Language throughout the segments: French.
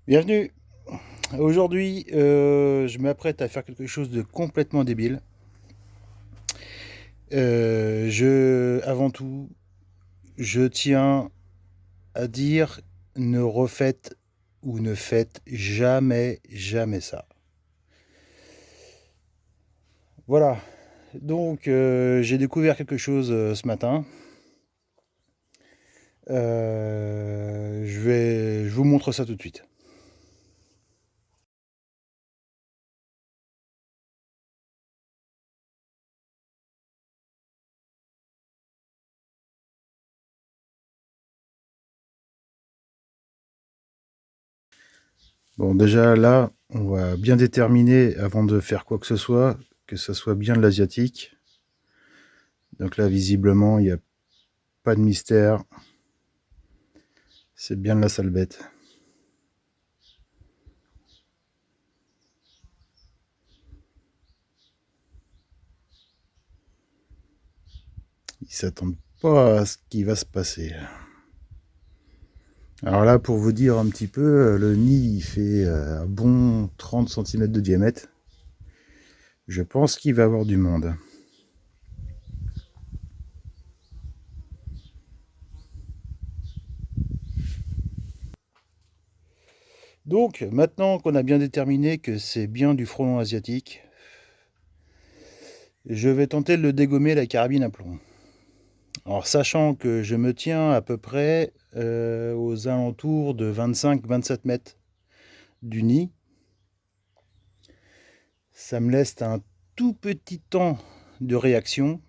Bienvenue. Aujourd'hui, je m'apprête à faire quelque chose de complètement débile. Avant tout, je tiens à dire, ne refaites ou ne faites jamais, jamais ça. Voilà. Donc, j'ai découvert quelque chose ce matin. Je vous montre ça tout de suite. Bon, déjà là, on va bien déterminer avant de faire quoi que ça soit bien de l'asiatique. Donc là, visiblement, il n'y a pas de mystère. C'est bien de la sale bête. Ils s'attendent pas à ce qui va se passer. Alors là, pour vous dire un petit peu, le nid il fait un bon 30 cm de diamètre. Je pense qu'il va y avoir du monde. Donc, maintenant qu'on a bien déterminé que c'est bien du frelon asiatique, je vais tenter de le dégommer à la carabine à plomb. Alors, sachant que je me tiens à peu près aux alentours de 25-27 mètres du nid, ça me laisse un tout petit temps de réaction.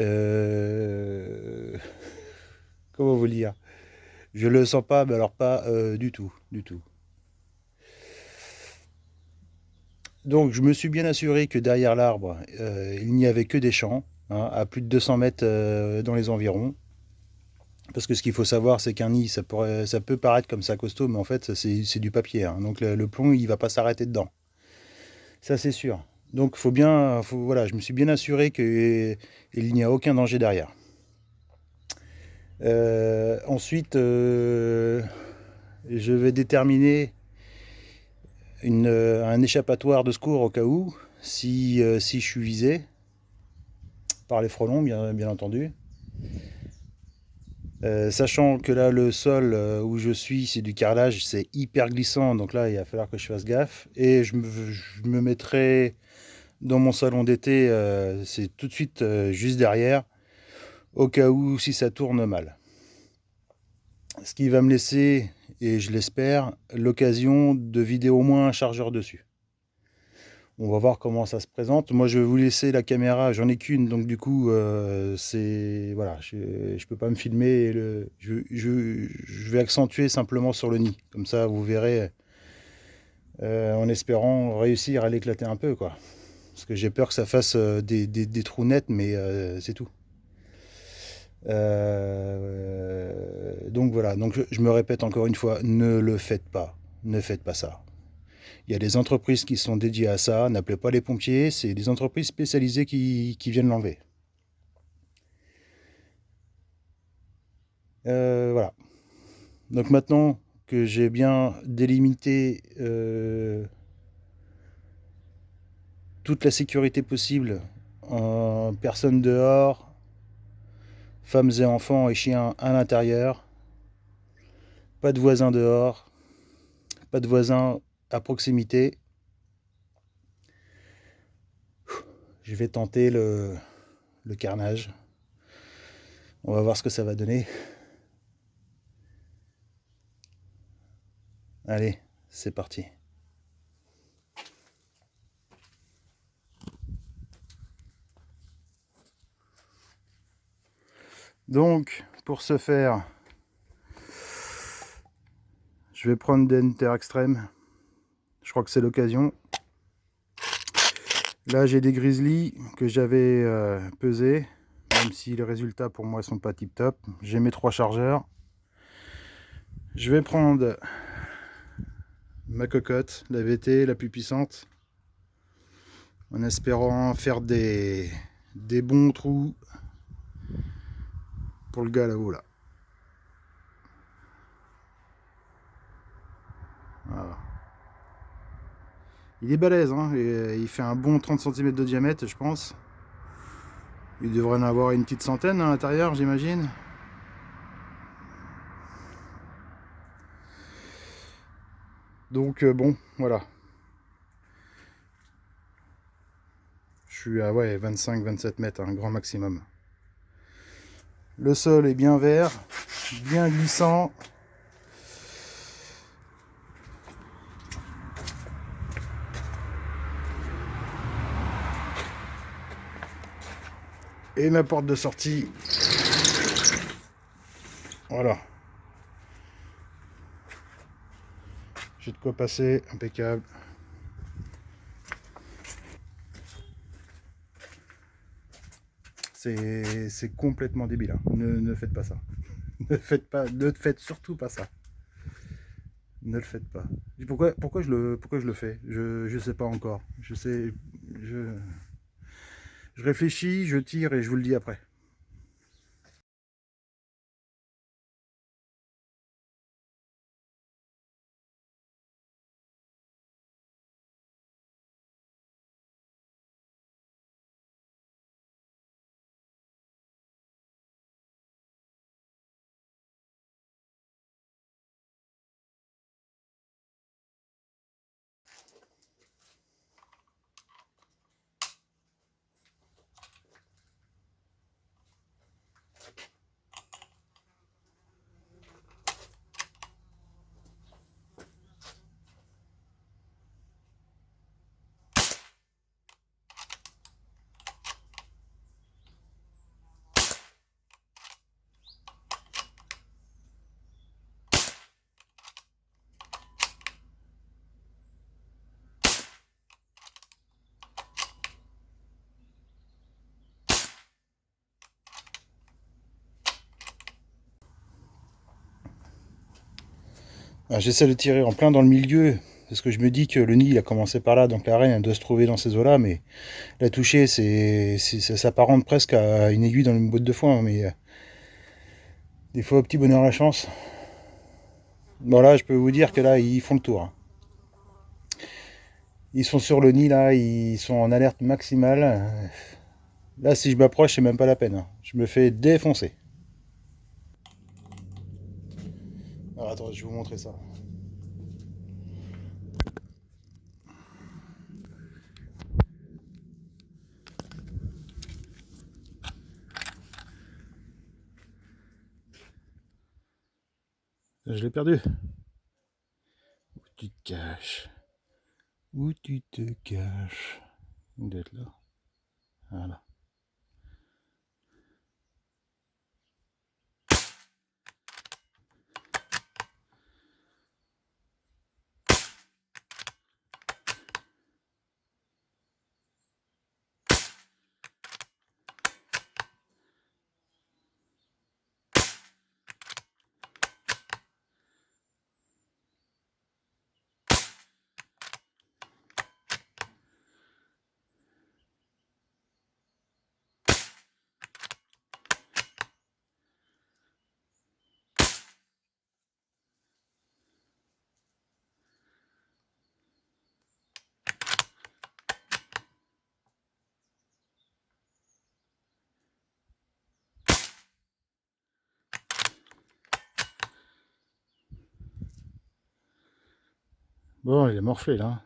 Euh, Comment vous le dire? Je le sens pas, mais alors pas du tout, du tout. Donc je me suis bien assuré que derrière l'arbre, il n'y avait que des champs, hein, à plus de 200 mètres dans les environs. Parce que ce qu'il faut savoir, c'est qu'un nid, ça peut paraître comme ça costaud, mais en fait, c'est du papier, hein. Donc le plomb, il va pas s'arrêter dedans. Ça, c'est sûr. Donc voilà, je me suis bien assuré qu'il n'y a aucun danger derrière. Ensuite, je vais déterminer un échappatoire de secours au cas où, si je suis visé par les frelons, bien entendu. Sachant que là, le sol où je suis, c'est du carrelage, c'est hyper glissant, donc là, il va falloir que je fasse gaffe. Et je me mettrai dans mon salon d'été, c'est tout de suite juste derrière, au cas où si ça tourne mal. Ce qui va me laisser, et je l'espère, l'occasion de vider au moins un chargeur dessus. On va voir comment ça se présente. Moi, je vais vous laisser la caméra. J'en ai qu'une, donc du coup, c'est voilà, je peux pas me filmer. Je vais accentuer simplement sur le nid. Comme ça, vous verrez, en espérant réussir à l'éclater un peu, quoi. Parce que j'ai peur que ça fasse des trous nets, mais c'est tout. Donc voilà. Donc je me répète encore une fois, ne le faites pas. Ne faites pas ça. Il y a des entreprises qui sont dédiées à ça. N'appelez pas les pompiers, c'est des entreprises spécialisées qui viennent l'enlever. Voilà. Donc maintenant que j'ai bien délimité toute la sécurité possible en personnes dehors, femmes et enfants et chiens à l'intérieur, pas de voisins dehors, pas de voisins à proximité, je vais tenter le carnage. On va voir ce que ça va donner. Allez, c'est parti. Donc, pour ce faire, je vais prendre des Enter Extreme. Je crois que c'est l'occasion. Là, j'ai des grizzlies que j'avais pesés, même si les résultats pour moi sont pas tip top. J'ai mes 3 chargeurs. Je vais prendre ma cocotte, la VT, la plus puissante, en espérant faire des bons trous pour le gars là-haut là. Voilà. Il est balèze, hein, et il fait un bon 30 cm de diamètre, je pense. Il devrait en avoir une petite centaine à l'intérieur, j'imagine. Donc bon, voilà. Je suis à ouais, 25-27 mètres, un grand maximum. Le sol est bien vert, bien glissant. Et ma porte de sortie. Voilà. J'ai de quoi passer, impeccable. C'est complètement débile. Hein. Ne faites pas ça. Ne faites surtout pas ça. Ne le faites pas. Pourquoi je le fais? Je sais pas encore. Je, je réfléchis, je tire et je vous le dis après. J'essaie de tirer en plein dans le milieu, parce que je me dis que le nid il a commencé par là, donc la reine elle doit se trouver dans ces eaux-là, mais la toucher, ça s'apparente presque à une aiguille dans une botte de foin, mais des fois au petit bonheur la chance. Bon là, je peux vous dire que là, ils font le tour. Hein. Ils sont sur le nid là, ils sont en alerte maximale. Là, si je m'approche, c'est même pas la peine. Hein. Je me fais défoncer. Alors attends, je vais vous montrer ça. Je l'ai perdu. Où tu te caches? Où tu te caches? Il doit être là. Voilà. Bon, il est morflé là.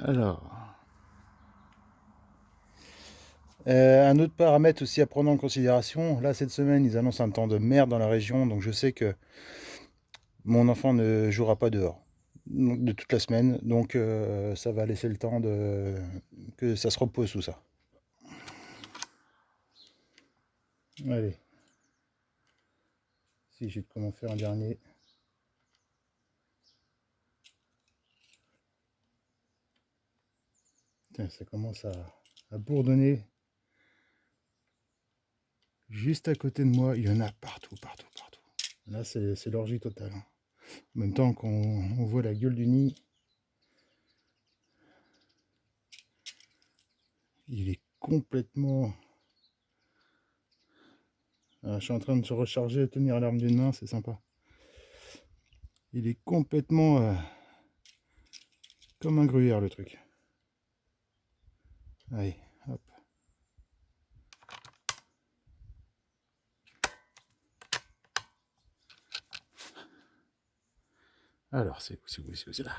Alors, un autre paramètre aussi à prendre en considération, là cette semaine ils annoncent un temps de merde dans la région, donc je sais que mon enfant ne jouera pas dehors de toute la semaine, donc ça va laisser le temps que ça se repose tout ça. Allez, si j'ai de comment faire un dernier. Putain, ça commence à bourdonner. Juste à côté de moi, il y en a partout, partout, partout. Là, c'est l'orgie totale. En même temps qu'on voit la gueule du nid, il est complètement... Ah, je suis en train de se recharger et tenir l'arme d'une main, c'est sympa. Il est complètement comme un gruyère le truc. Allez, hop. Alors, c'est où, c'est là.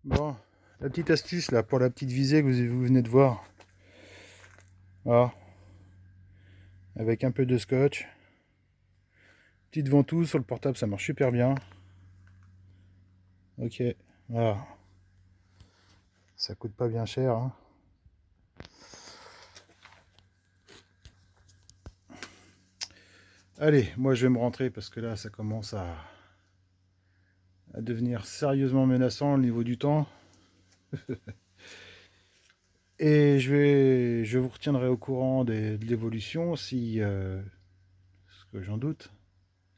Bon, la petite astuce là pour la petite visée que vous venez de voir. Voilà. Avec un peu de scotch. Petite ventouse sur le portable, ça marche super bien. Ok, voilà. Ça coûte pas bien cher. Hein. Allez, moi je vais me rentrer parce que là ça commence à devenir sérieusement menaçant au niveau du temps. Et je vous retiendrai au courant de l'évolution si, ce que j'en doute,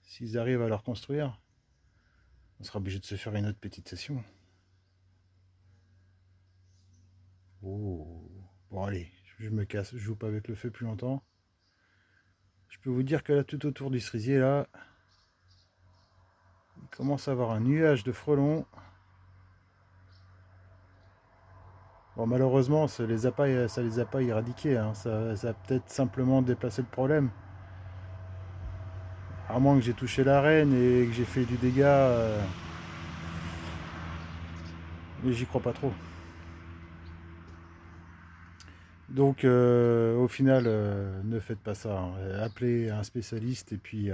s'ils arrivent à le reconstruire, on sera obligé de se faire une autre petite session. Oh. Bon allez, je me casse, je joue pas avec le feu plus longtemps. Je peux vous dire que là, tout autour du cerisier, là, il commence à avoir un nuage de frelons. Bon, malheureusement, ça les a pas éradiqués. Hein. Ça a peut-être simplement déplacé le problème. À moins que j'ai touché la reine et que j'ai fait du dégât. Mais j'y crois pas trop. Donc, au final, ne faites pas ça. Hein. Appelez un spécialiste et puis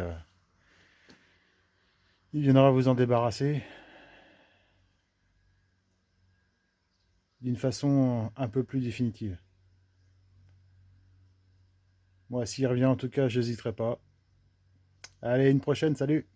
il viendra vous en débarrasser d'une façon un peu plus définitive. Moi, s'il revient, en tout cas, je n'hésiterai pas. Allez, une prochaine, salut!